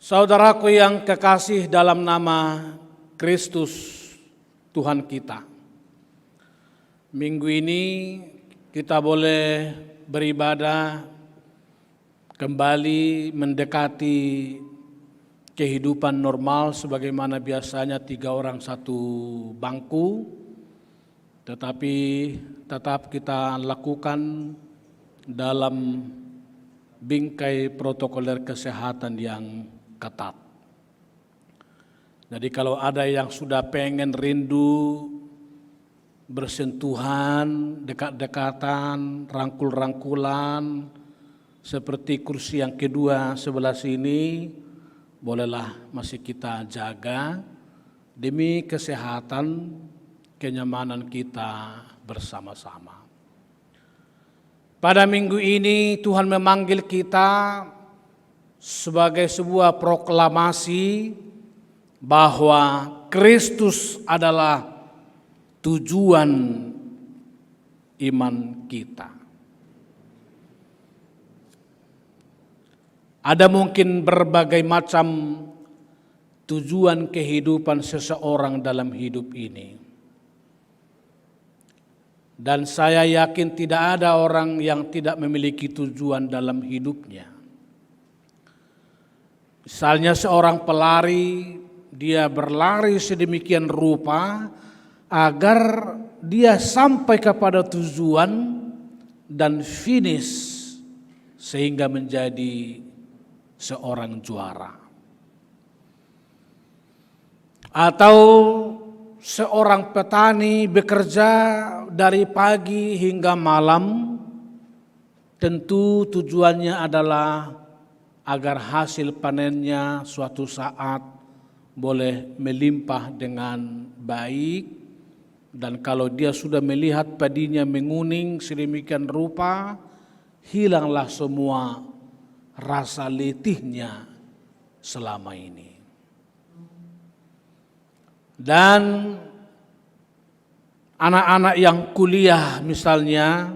Saudaraku yang kekasih dalam nama Kristus Tuhan kita, minggu ini kita boleh beribadah kembali mendekati kehidupan normal sebagaimana biasanya 3 orang 1 bangku, tetapi tetap kita lakukan dalam bingkai protokoler kesehatan yang ketat. Jadi kalau ada yang sudah pengen rindu bersentuhan, dekat-dekatan, rangkul-rangkulan, seperti kursi yang kedua sebelah sini, bolehlah masih kita jaga demi kesehatan, kenyamanan kita bersama-sama. Pada minggu ini Tuhan memanggil kita sebagai sebuah proklamasi bahwa Kristus adalah tujuan iman kita. Ada mungkin berbagai macam tujuan kehidupan seseorang dalam hidup ini. Dan saya yakin tidak ada orang yang tidak memiliki tujuan dalam hidupnya. Misalnya seorang pelari, dia berlari sedemikian rupa agar dia sampai kepada tujuan dan finish sehingga menjadi seorang juara. Atau seorang petani bekerja dari pagi hingga malam, tentu tujuannya adalah agar hasil panennya suatu saat boleh melimpah dengan baik, dan kalau dia sudah melihat padinya menguning sedemikian rupa, hilanglah semua rasa letihnya selama ini. Dan anak-anak yang kuliah misalnya,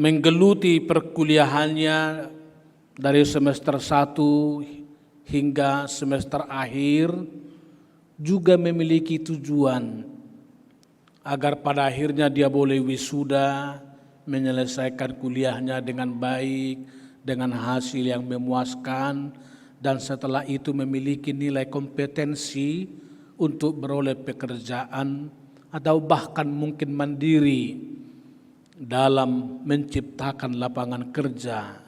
menggeluti perkuliahannya dari semester 1 hingga semester akhir, juga memiliki tujuan agar pada akhirnya dia boleh wisuda, menyelesaikan kuliahnya dengan baik, dengan hasil yang memuaskan, dan setelah itu memiliki nilai kompetensi untuk beroleh pekerjaan atau bahkan mungkin mandiri dalam menciptakan lapangan kerja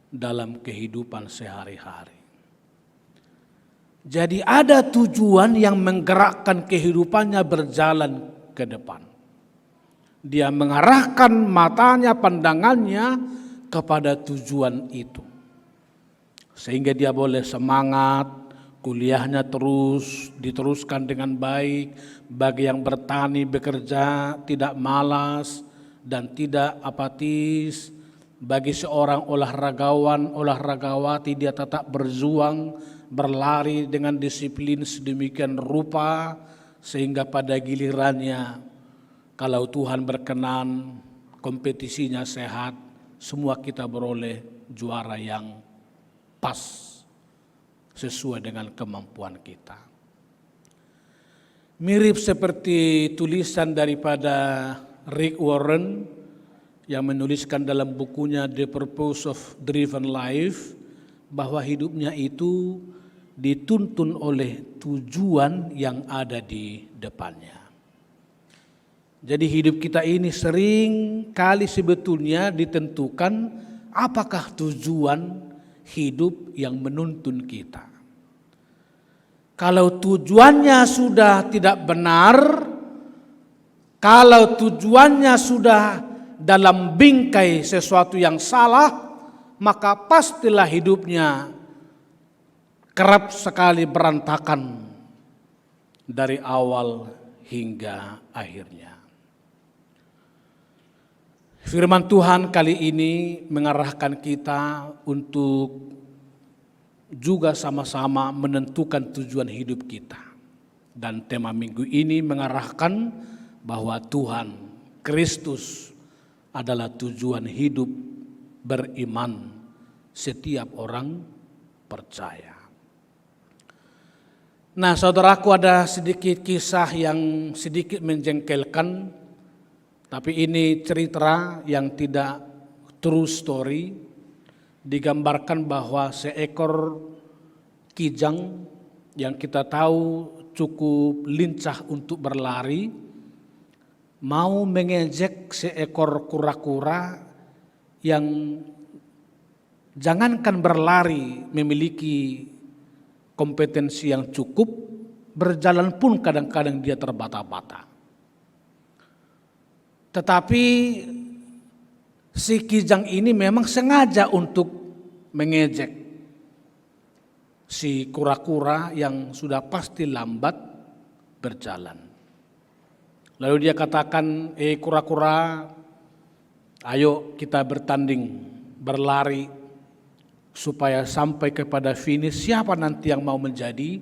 dalam kehidupan sehari-hari. Jadi ada tujuan yang menggerakkan kehidupannya berjalan ke depan. Dia mengarahkan matanya, pandangannya kepada tujuan itu. Sehingga dia boleh semangat, kuliahnya terus diteruskan dengan baik. Bagi yang bertani, bekerja, tidak malas dan tidak apatis. Bagi seorang olahragawan, olahragawati, dia tetap berjuang, berlari dengan disiplin sedemikian rupa, sehingga pada gilirannya, kalau Tuhan berkenan, kompetisinya sehat, semua kita beroleh juara yang pas, sesuai dengan kemampuan kita. Mirip seperti tulisan daripada Rick Warren yang menuliskan dalam bukunya The Purpose of Driven Life, bahwa hidupnya itu dituntun oleh tujuan yang ada di depannya. Jadi hidup kita ini sering kali sebetulnya ditentukan apakah tujuan hidup yang menuntun kita. Kalau tujuannya sudah tidak benar, kalau tujuannya sudah dalam bingkai sesuatu yang salah, maka pastilah hidupnya kerap sekali berantakan dari awal hingga akhirnya. Firman Tuhan kali ini mengarahkan kita untuk juga sama-sama menentukan tujuan hidup kita. Dan tema minggu ini mengarahkan bahwa Tuhan Kristus adalah tujuan hidup beriman setiap orang percaya. Nah, saudaraku, ada sedikit kisah yang sedikit menjengkelkan, tapi ini cerita yang tidak true story. Digambarkan bahwa seekor kijang yang kita tahu cukup lincah untuk berlari, mau mengejek seekor kura-kura yang jangankan berlari memiliki kompetensi yang cukup, berjalan pun kadang-kadang dia terbata-bata. Tetapi si kijang ini memang sengaja untuk mengejek si kura-kura yang sudah pasti lambat berjalan. Lalu dia katakan, kura-kura, ayo kita bertanding, berlari, supaya sampai kepada finish siapa nanti yang mau menjadi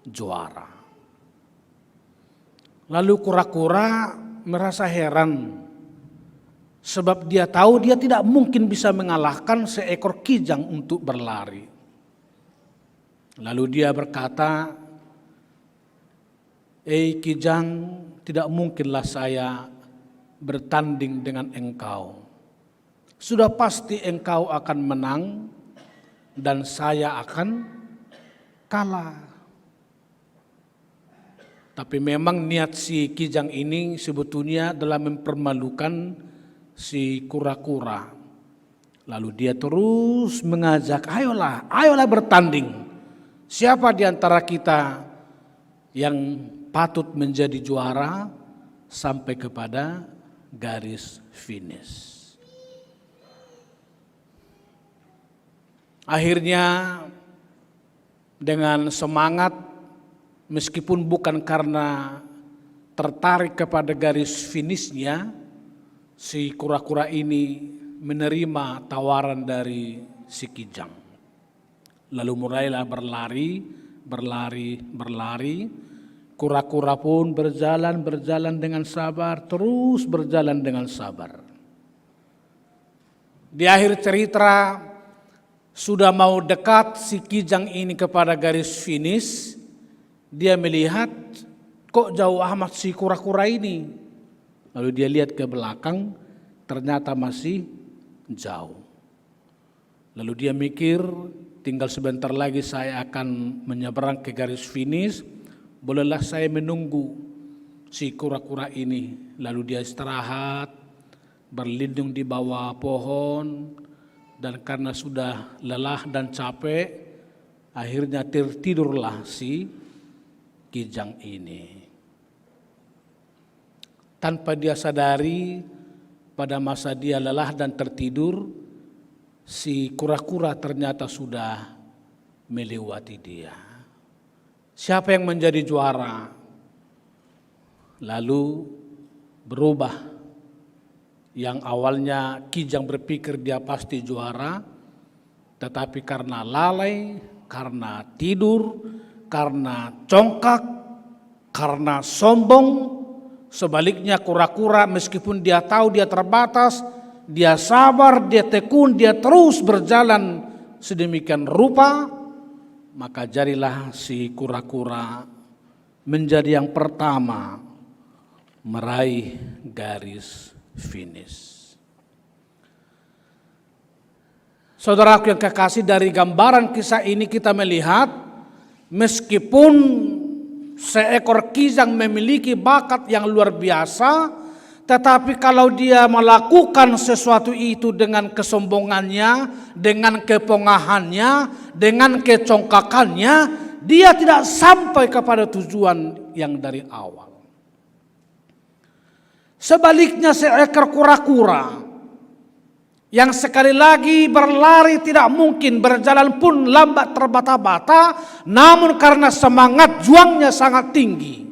juara. Lalu kura-kura merasa heran, sebab dia tahu dia tidak mungkin bisa mengalahkan seekor kijang untuk berlari. Lalu dia berkata, kijang, tidak mungkinlah saya bertanding dengan engkau. Sudah pasti engkau akan menang dan saya akan kalah. Tapi memang niat si kijang ini sebetulnya adalah mempermalukan si kura-kura. Lalu dia terus mengajak, ayolah bertanding. Siapa di antara kita yang patut menjadi juara sampai kepada garis finish. Akhirnya dengan semangat, meskipun bukan karena tertarik kepada garis finishnya, si kura-kura ini menerima tawaran dari si kijang. Lalu mulailah berlari. Kura-kura pun berjalan dengan sabar, terus berjalan dengan sabar. Di akhir cerita, sudah mau dekat si kijang ini kepada garis finish, dia melihat kok jauh amat si kura-kura ini. Lalu dia lihat ke belakang, ternyata masih jauh. Lalu dia mikir, tinggal sebentar lagi saya akan menyeberang ke garis finish, bolehlah saya menunggu si kura-kura ini. Lalu dia istirahat, berlindung di bawah pohon, dan karena sudah lelah dan capek, akhirnya tertidurlah si kijang ini. Tanpa dia sadari, pada masa dia lelah dan tertidur, si kura-kura ternyata sudah melewati dia. Siapa yang menjadi juara? Lalu berubah. Yang awalnya kijang berpikir dia pasti juara, tetapi karena lalai, karena tidur, karena congkak, karena sombong, sebaliknya kura-kura meskipun dia tahu dia terbatas, dia sabar, dia tekun, dia terus berjalan sedemikian rupa, maka jadilah si kura-kura menjadi yang pertama meraih garis finish. Saudaraku yang kekasih, dari gambaran kisah ini kita melihat meskipun seekor kijang memiliki bakat yang luar biasa, tetapi kalau dia melakukan sesuatu itu dengan kesombongannya, dengan kepongahannya, dengan kecongkakannya, dia tidak sampai kepada tujuan yang dari awal. Sebaliknya seekor kura-kura yang sekali lagi berlari tidak mungkin, berjalan pun lambat terbata-bata, namun karena semangat juangnya sangat tinggi,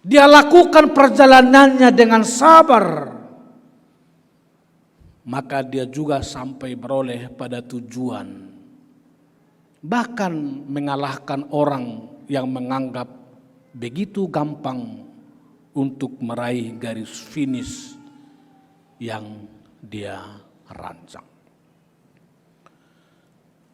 dia lakukan perjalanannya dengan sabar, maka dia juga sampai beroleh pada tujuan. Bahkan mengalahkan orang yang menganggap begitu gampang untuk meraih garis finish yang dia rancang.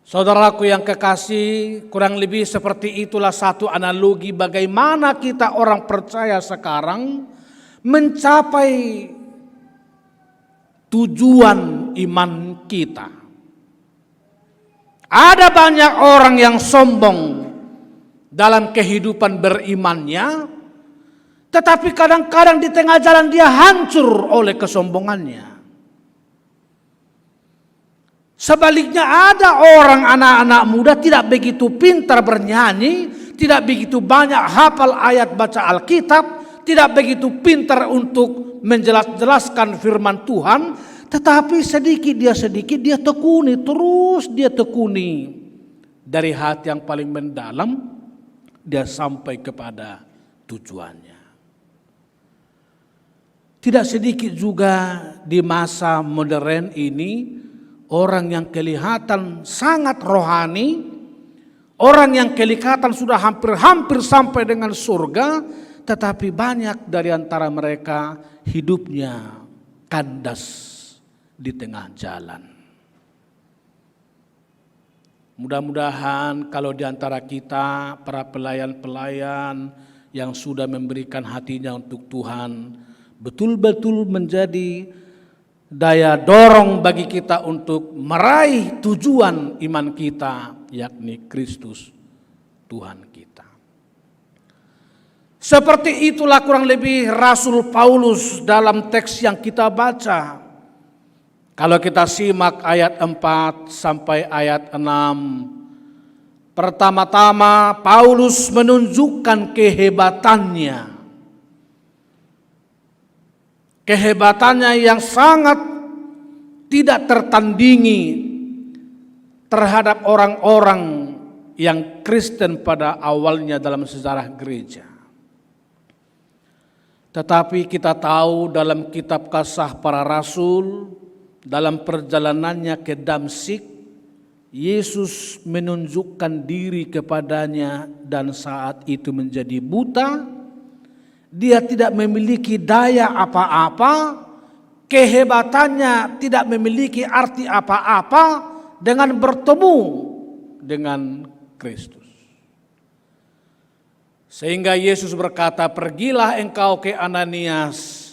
Saudaraku yang kekasih, kurang lebih seperti itulah satu analogi bagaimana kita orang percaya sekarang mencapai tujuan iman kita. Ada banyak orang yang sombong dalam kehidupan berimannya, tetapi kadang-kadang di tengah jalan dia hancur oleh kesombongannya. Sebaliknya ada orang anak-anak muda tidak begitu pintar bernyanyi, tidak begitu banyak hafal ayat baca Alkitab, tidak begitu pintar untuk menjelaskan firman Tuhan, tetapi sedikit dia tekuni, terus dia tekuni. Dari hati yang paling mendalam, dia sampai kepada tujuannya. Tidak sedikit juga di masa modern ini, orang yang kelihatan sangat rohani, orang yang kelihatan sudah hampir-hampir sampai dengan surga, tetapi banyak dari antara mereka hidupnya kandas di tengah jalan. Mudah-mudahan kalau di antara kita para pelayan-pelayan yang sudah memberikan hatinya untuk Tuhan, betul-betul menjadi daya dorong bagi kita untuk meraih tujuan iman kita, yakni Kristus Tuhan kita. Seperti itulah kurang lebih Rasul Paulus dalam teks yang kita baca. Kalau kita simak ayat 4 sampai ayat 6, pertama-tama Paulus menunjukkan kehebatannya. Kehebatannya yang sangat tidak tertandingi terhadap orang-orang yang Kristen pada awalnya dalam sejarah gereja. Tetapi kita tahu dalam kitab Kisah Para Rasul, dalam perjalanannya ke Damsyik, Yesus menunjukkan diri kepadanya dan saat itu menjadi buta. Dia tidak memiliki daya apa-apa, kehebatannya tidak memiliki arti apa-apa dengan bertemu dengan Kristus. Sehingga Yesus berkata, pergilah engkau ke Ananias.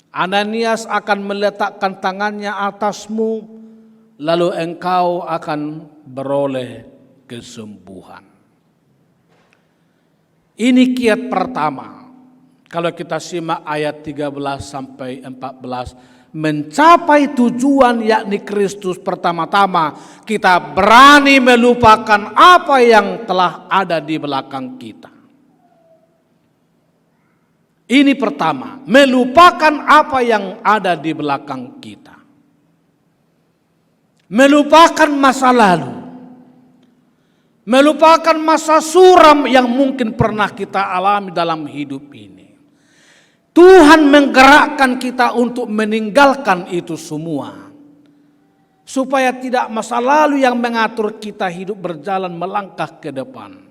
Ananias akan meletakkan tangannya atasmu, lalu engkau akan beroleh kesembuhan. Ini kiat pertama. Kalau kita simak ayat 13 sampai 14, mencapai tujuan yakni Kristus, pertama-tama kita berani melupakan apa yang telah ada di belakang kita. Ini pertama, melupakan apa yang ada di belakang kita. Melupakan masa lalu. Melupakan masa suram yang mungkin pernah kita alami dalam hidup ini. Tuhan menggerakkan kita untuk meninggalkan itu semua. Supaya tidak masa lalu yang mengatur kita hidup berjalan melangkah ke depan.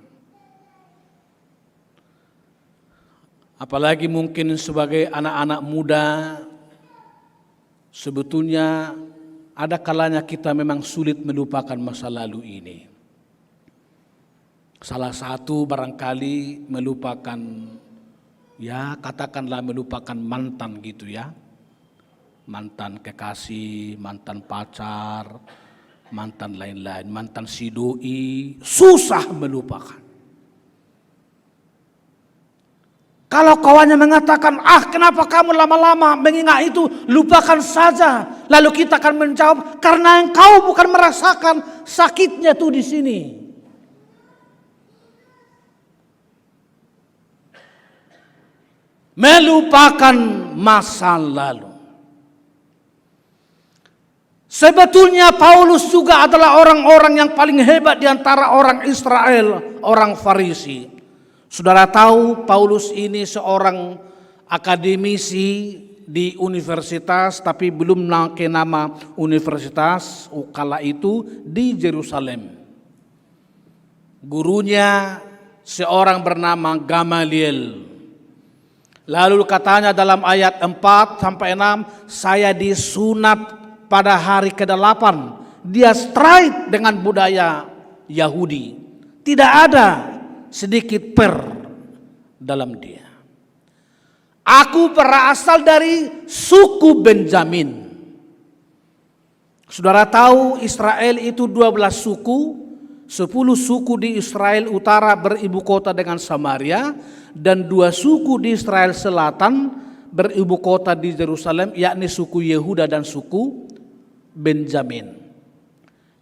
Apalagi mungkin sebagai anak-anak muda, sebetulnya ada kalanya kita memang sulit melupakan masa lalu ini. Salah satu barangkali melupakan, ya katakanlah melupakan mantan gitu ya. Mantan kekasih, mantan pacar, mantan lain-lain, mantan si doi, susah melupakan. Kalau kawannya mengatakan, kenapa kamu lama-lama mengingat itu, lupakan saja. Lalu kita akan menjawab, karena engkau bukan merasakan sakitnya tuh di sini. Melupakan masa lalu. Sebetulnya Paulus juga adalah orang-orang yang paling hebat di antara orang Israel, orang Farisi. Saudara tahu Paulus ini seorang akademisi di universitas, tapi belum pakai nama universitas kala itu di Yerusalem. Gurunya seorang bernama Gamaliel. Lalu katanya dalam ayat 4 sampai 6, saya disunat pada hari ke-8 dia straight dengan budaya Yahudi. Tidak ada sedikit dalam dia. Aku berasal dari suku Benjamin. Saudara tahu Israel itu 12 suku, 10 suku di Israel Utara beribu kota dengan Samaria, dan 2 suku di Israel Selatan beribu kota di Yerusalem, yakni suku Yehuda dan suku Benjamin.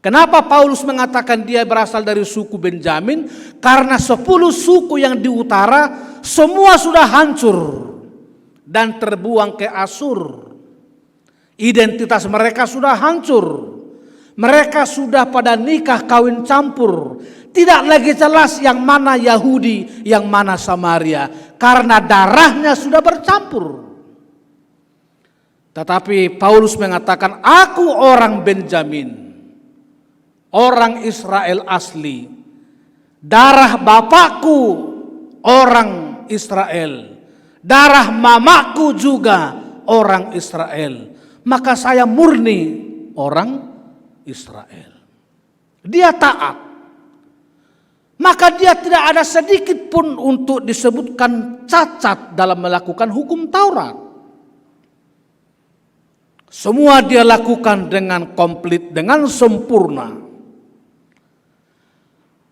Kenapa Paulus mengatakan dia berasal dari suku Benjamin? Karena 10 suku yang di utara semua sudah hancur dan terbuang ke Asur. Identitas mereka sudah hancur. Mereka sudah pada nikah kawin campur. Tidak lagi jelas yang mana Yahudi, yang mana Samaria. Karena darahnya sudah bercampur. Tetapi Paulus mengatakan, aku orang Benjamin. Orang Israel asli. Darah bapakku orang Israel. Darah mamaku juga orang Israel. Maka saya murni orang Israel. Dia taat. Maka dia tidak ada sedikit pun untuk disebutkan cacat dalam melakukan hukum Taurat. Semua dia lakukan dengan komplit, dengan sempurna.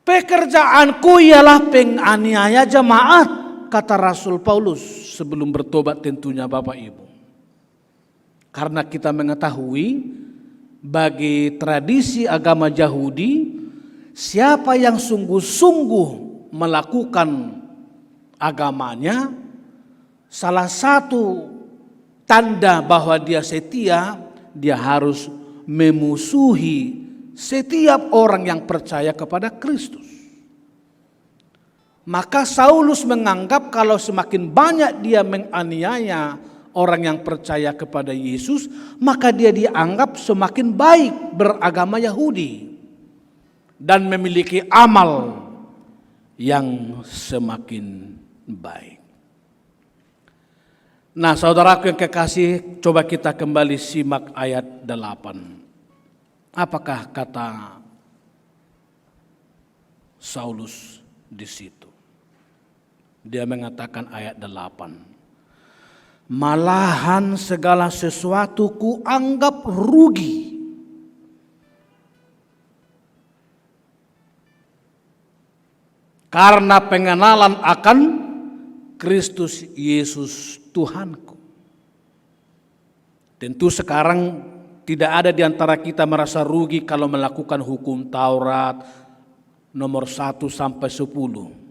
Pekerjaanku ialah penganiaya jemaat, kata Rasul Paulus sebelum bertobat tentunya Bapak Ibu. Karena kita mengetahui bagi tradisi agama Yahudi, siapa yang sungguh-sungguh melakukan agamanya, salah satu tanda bahwa dia setia, dia harus memusuhi setiap orang yang percaya kepada Kristus. Maka Saulus menganggap kalau semakin banyak dia menganiaya orang yang percaya kepada Yesus, maka dia dianggap semakin baik beragama Yahudi dan memiliki amal yang semakin baik. Nah, saudaraku yang kekasih, coba kita kembali simak ayat 8. Apakah kata Saulus di situ? Dia mengatakan ayat 8. Malahan segala sesuatu ku anggap rugi karena pengenalan akan Kristus Yesus Tuhanku. Tentu sekarang tidak ada di antara kita merasa rugi kalau melakukan hukum Taurat nomor 1 sampai 10.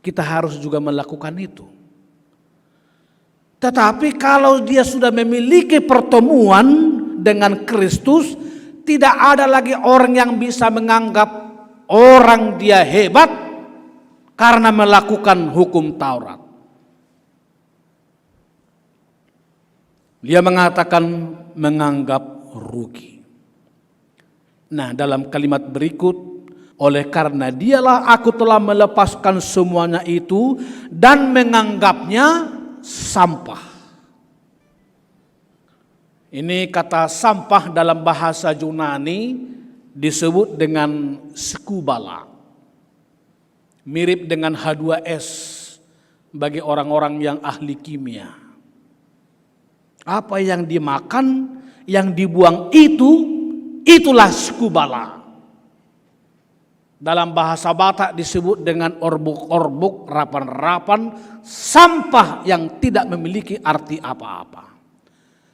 Kita harus juga melakukan itu. Tetapi kalau dia sudah memiliki pertemuan dengan Kristus, tidak ada lagi orang yang bisa menganggap orang dia hebat karena melakukan hukum Taurat. Dia mengatakan menganggap rugi. Nah, dalam kalimat berikut, oleh karena dialah aku telah melepaskan semuanya itu dan menganggapnya sampah. Ini kata sampah dalam bahasa Yunani disebut dengan skubala. Mirip dengan H2S bagi orang-orang yang ahli kimia. Apa yang dimakan, yang dibuang itulah skubala. Dalam bahasa Batak disebut dengan orbuk-orbuk, rapan-rapan, sampah yang tidak memiliki arti apa-apa.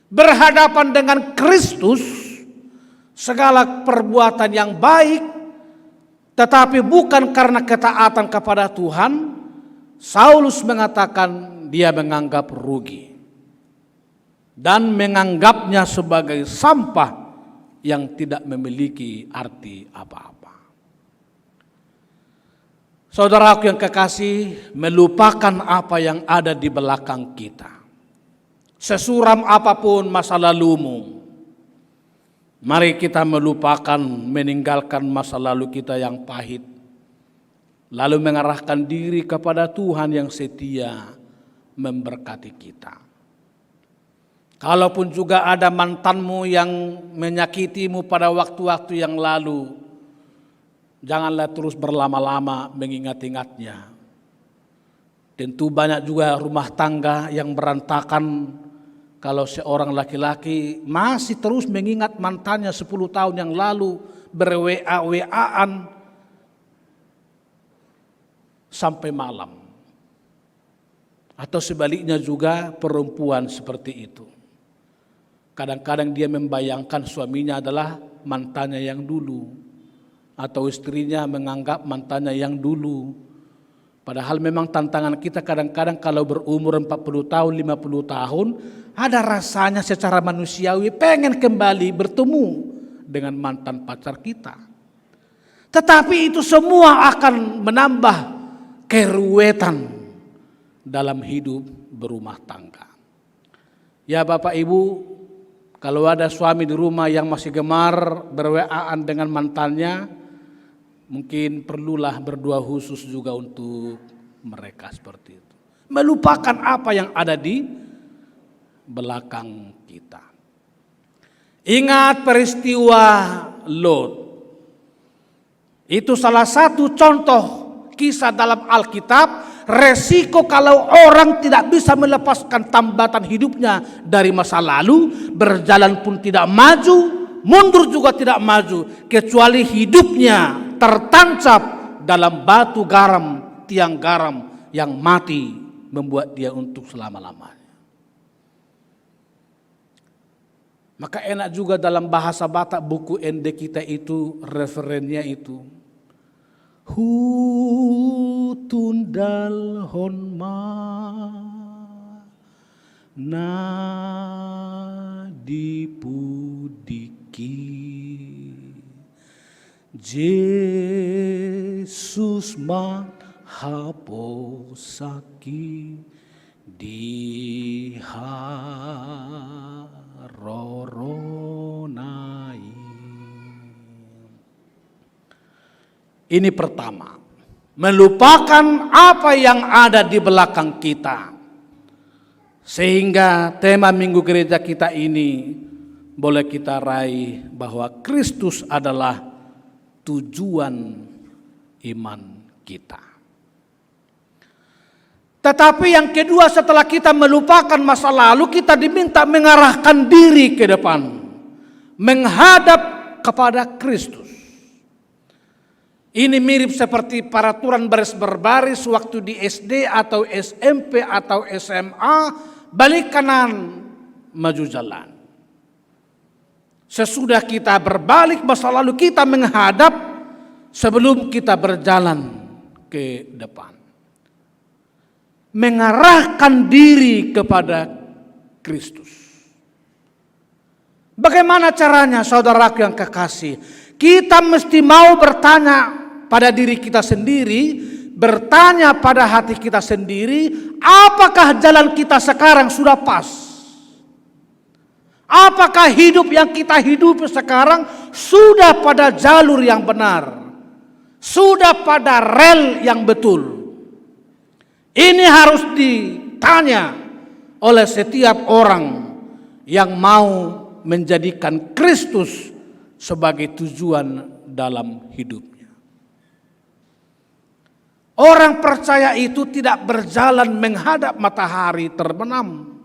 Berhadapan dengan Kristus, segala perbuatan yang baik, tetapi bukan karena ketaatan kepada Tuhan, Saulus mengatakan dia menganggap rugi. Dan menganggapnya sebagai sampah yang tidak memiliki arti apa-apa. Saudaraku yang kekasih, melupakan apa yang ada di belakang kita. Sesuram apapun masa lalumu, mari kita melupakan, meninggalkan masa lalu kita yang pahit. Lalu mengarahkan diri kepada Tuhan yang setia memberkati kita. Kalaupun juga ada mantanmu yang menyakitimu pada waktu-waktu yang lalu, janganlah terus berlama-lama mengingat-ingatnya. Tentu banyak juga rumah tangga yang berantakan kalau seorang laki-laki masih terus mengingat mantannya 10 tahun yang lalu, ber-WA-WA-an sampai malam. Atau sebaliknya juga perempuan seperti itu. Kadang-kadang dia membayangkan suaminya adalah mantannya yang dulu, atau istrinya menganggap mantannya yang dulu. Padahal memang tantangan kita kadang-kadang kalau berumur 40 tahun, 50 tahun, ada rasanya secara manusiawi pengen kembali bertemu dengan mantan pacar kita. Tetapi itu semua akan menambah keruwetan dalam hidup berumah tangga. Ya Bapak Ibu, kalau ada suami di rumah yang masih gemar ber-WA-an dengan mantannya, mungkin perlulah berdoa khusus juga untuk mereka seperti itu. Melupakan apa yang ada di belakang kita. Ingat peristiwa Lot. Itu salah satu contoh kisah dalam Alkitab. Resiko kalau orang tidak bisa melepaskan tambatan hidupnya dari masa lalu, berjalan pun tidak maju, mundur juga tidak maju, kecuali hidupnya tertancap dalam batu garam, tiang garam yang mati membuat dia untuk selama-lamanya. Maka enak juga dalam bahasa Batak buku ND kita itu referennya itu. Hutundal honma na dipudiki Yesus mahaposaki diharoronai. Ini pertama, melupakan apa yang ada di belakang kita. Sehingga tema Minggu Gereja kita ini boleh kita raih bahwa Kristus adalah tujuan iman kita. Tetapi yang kedua, setelah kita melupakan masa lalu, kita diminta mengarahkan diri ke depan, menghadap kepada Kristus. Ini mirip seperti peraturan baris berbaris waktu di SD atau SMP atau SMA, balik kanan, maju jalan. Sesudah kita berbalik masa lalu, kita menghadap sebelum kita berjalan ke depan. Mengarahkan diri kepada Kristus. Bagaimana caranya, saudaraku yang kekasih? Kita mesti mau bertanya pada diri kita sendiri, bertanya pada hati kita sendiri, apakah jalan kita sekarang sudah pas? Apakah hidup yang kita hidupi sekarang sudah pada jalur yang benar? Sudah pada rel yang betul? Ini harus ditanya oleh setiap orang yang mau menjadikan Kristus sebagai tujuan dalam hidupnya. Orang percaya itu tidak berjalan menghadap matahari terbenam.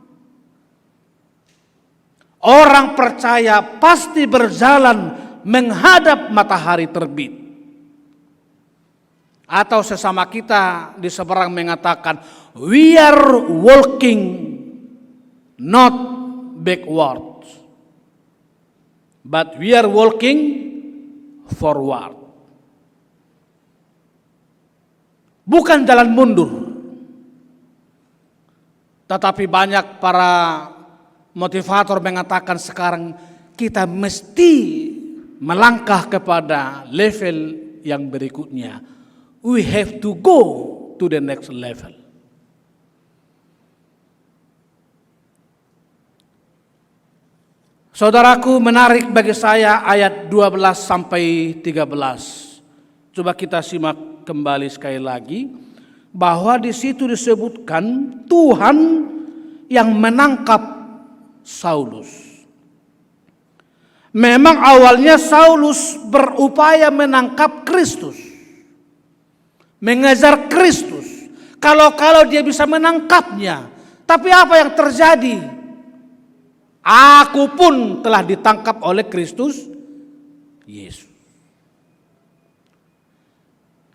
Orang percaya pasti berjalan menghadap matahari terbit. Atau sesama kita di seberang mengatakan, we are walking not backwards, but we are walking forward. Bukan jalan mundur. Tetapi banyak para motivator mengatakan sekarang kita mesti melangkah kepada level yang berikutnya. We have to go to the next level. Saudaraku, menarik bagi saya ayat 12 sampai 13. Coba kita simak kembali sekali lagi, bahwa di situ disebutkan Tuhan yang menangkap Saulus. Memang awalnya Saulus berupaya menangkap Kristus, mengejar Kristus. Kalau dia bisa menangkapnya, tapi apa yang terjadi? Aku pun telah ditangkap oleh Kristus Yesus.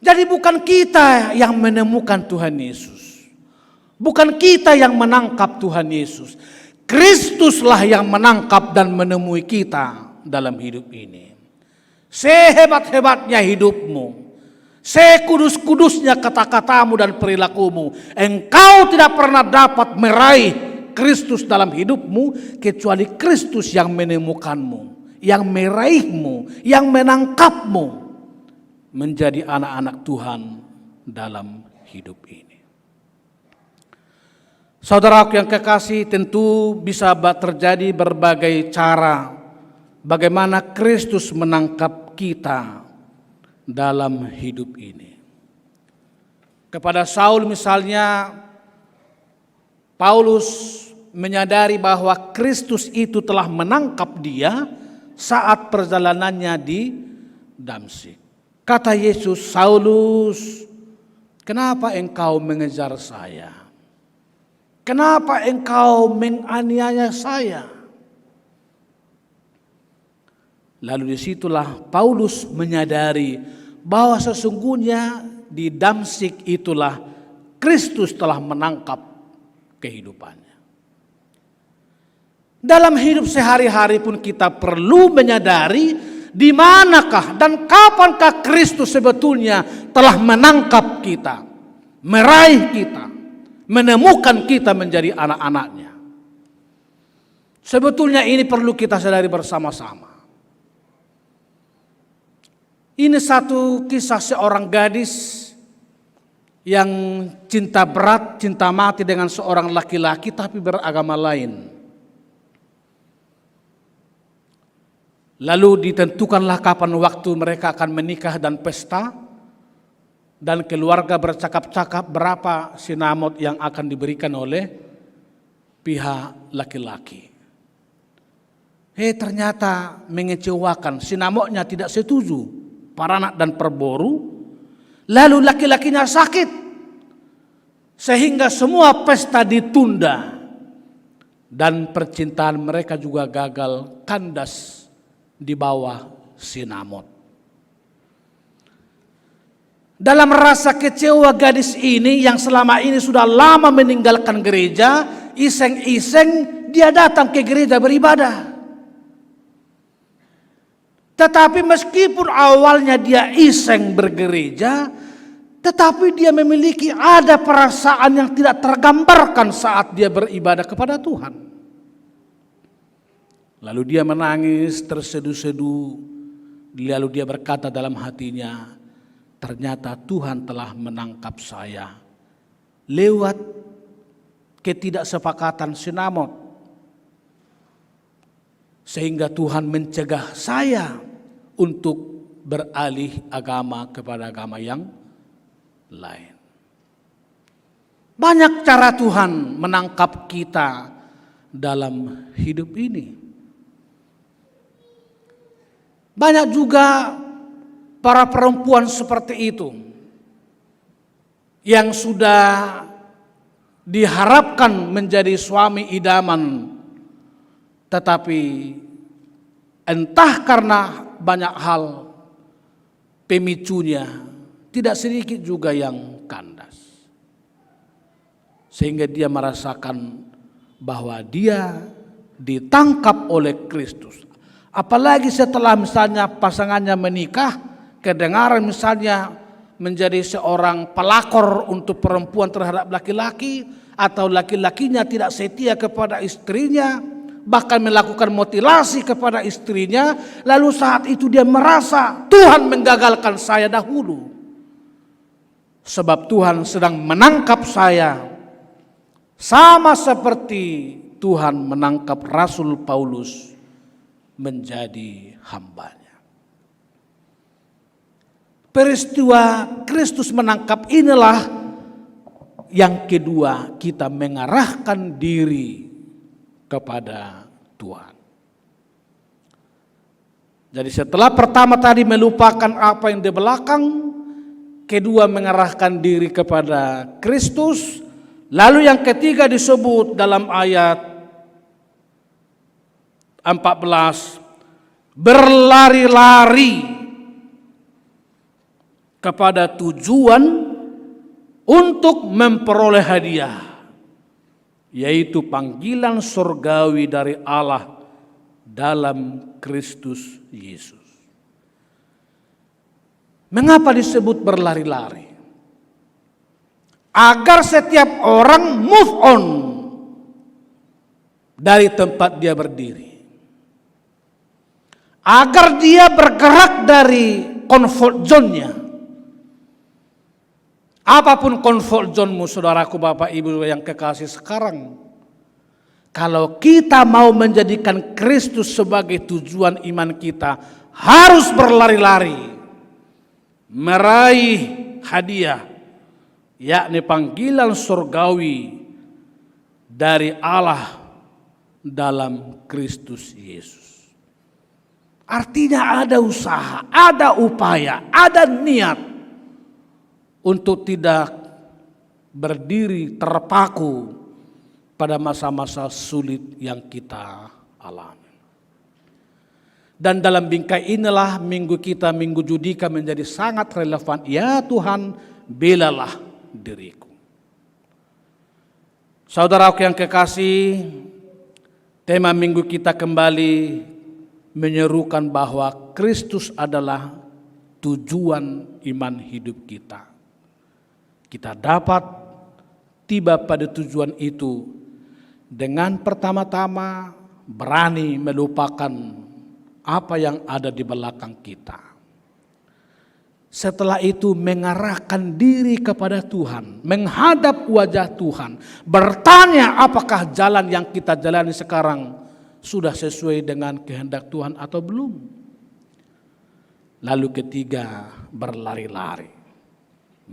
Jadi bukan kita yang menemukan Tuhan Yesus, bukan kita yang menangkap Tuhan Yesus. Kristuslah yang menangkap dan menemui kita dalam hidup ini. Sehebat-hebatnya hidupmu, sekudus-kudusnya kata-katamu dan perilakumu, engkau tidak pernah dapat meraih Kristus dalam hidupmu kecuali Kristus yang menemukanmu, yang meraihmu, yang menangkapmu menjadi anak-anak Tuhan dalam hidup ini. Saudaraku yang kekasih, tentu bisa terjadi berbagai cara bagaimana Kristus menangkap kita dalam hidup ini. Kepada Saul misalnya, Paulus menyadari bahwa Kristus itu telah menangkap dia saat perjalanannya di Damsyik. Kata Yesus, "Saulus, kenapa engkau mengejar saya? Kenapa engkau menganiaya saya?" Lalu disitulah Paulus menyadari bahwa sesungguhnya di Damsyik itulah Kristus telah menangkap kehidupannya. Dalam hidup sehari-hari pun kita perlu menyadari di manakah dan kapankah Kristus sebetulnya telah menangkap kita, meraih kita, menemukan kita menjadi anak-anaknya. Sebetulnya ini perlu kita sadari bersama-sama. Ini satu kisah seorang gadis yang cinta berat, cinta mati dengan seorang laki-laki tapi beragama lain. Lalu ditentukanlah kapan waktu mereka akan menikah dan pesta, dan keluarga bercakap-cakap berapa sinamot yang akan diberikan oleh pihak laki-laki. Ternyata mengecewakan, sinamotnya tidak setuju, paranak dan perboru. Lalu laki-lakinya sakit, sehingga semua pesta ditunda, dan percintaan mereka juga gagal, kandas di bawah sinamot. Dalam rasa kecewa gadis ini yang selama ini sudah lama meninggalkan gereja, iseng-iseng dia datang ke gereja beribadah. Tetapi meskipun awalnya dia iseng bergereja, tetapi dia memiliki ada perasaan yang tidak tergambarkan saat dia beribadah kepada Tuhan. Lalu dia menangis terseduh-seduh, lalu dia berkata dalam hatinya, "Ternyata Tuhan telah menangkap saya lewat ketidaksepakatan sinamot. Sehingga Tuhan mencegah saya untuk beralih agama kepada agama yang lain." Banyak cara Tuhan menangkap kita dalam hidup ini. Banyak juga para perempuan seperti itu yang sudah diharapkan menjadi suami idaman, tetapi entah karena banyak hal pemicunya, tidak sedikit juga yang kandas. Sehingga dia merasakan bahwa dia ditangkap oleh Kristus. Apalagi setelah misalnya pasangannya menikah, kedengaran misalnya menjadi seorang pelakor untuk perempuan terhadap laki-laki, atau laki-lakinya tidak setia kepada istrinya, bahkan melakukan mutilasi kepada istrinya, lalu saat itu dia merasa Tuhan menggagalkan saya dahulu, sebab Tuhan sedang menangkap saya, sama seperti Tuhan menangkap Rasul Paulus menjadi hambanya. Peristiwa Kristus menangkap inilah yang kedua, kita mengarahkan diri kepada Tuhan. Jadi setelah pertama tadi melupakan apa yang di belakang, kedua mengarahkan diri kepada Kristus, lalu yang ketiga disebut dalam ayat 14, berlari-lari kepada tujuan untuk memperoleh hadiah, yaitu panggilan surgawi dari Allah dalam Kristus Yesus. Mengapa disebut berlari-lari? Agar setiap orang move on dari tempat dia berdiri. Agar dia bergerak dari comfort zone-nya. Apapun comfort zone-mu, saudaraku, Bapak, Ibu yang kekasih sekarang. Kalau kita mau menjadikan Kristus sebagai tujuan iman kita, harus berlari-lari. Meraih hadiah, yakni panggilan surgawi dari Allah dalam Kristus Yesus. Artinya ada usaha, ada upaya, ada niat untuk tidak berdiri terpaku pada masa-masa sulit yang kita alami. Dan dalam bingkai inilah minggu kita, Minggu Judika, menjadi sangat relevan. Ya Tuhan, belalah diriku. Saudaraku yang kekasih, tema minggu kita kembali menyerukan bahwa Kristus adalah tujuan iman hidup kita. Kita dapat tiba pada tujuan itu dengan pertama-tama berani melupakan apa yang ada di belakang kita. Setelah itu mengarahkan diri kepada Tuhan, menghadap wajah Tuhan, bertanya apakah jalan yang kita jalani sekarang sudah sesuai dengan kehendak Tuhan atau belum. Lalu ketiga, berlari-lari,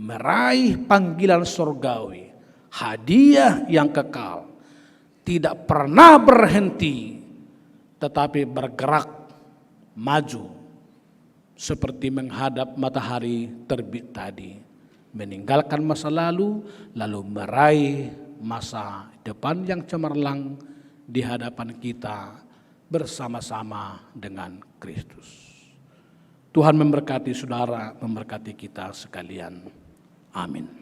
meraih panggilan surgawi, hadiah yang kekal, tidak pernah berhenti, tetapi bergerak maju seperti menghadap matahari terbit tadi, meninggalkan masa lalu meraih masa depan yang cemerlang di hadapan kita bersama-sama dengan Kristus. Tuhan memberkati saudara, memberkati kita sekalian. Amin.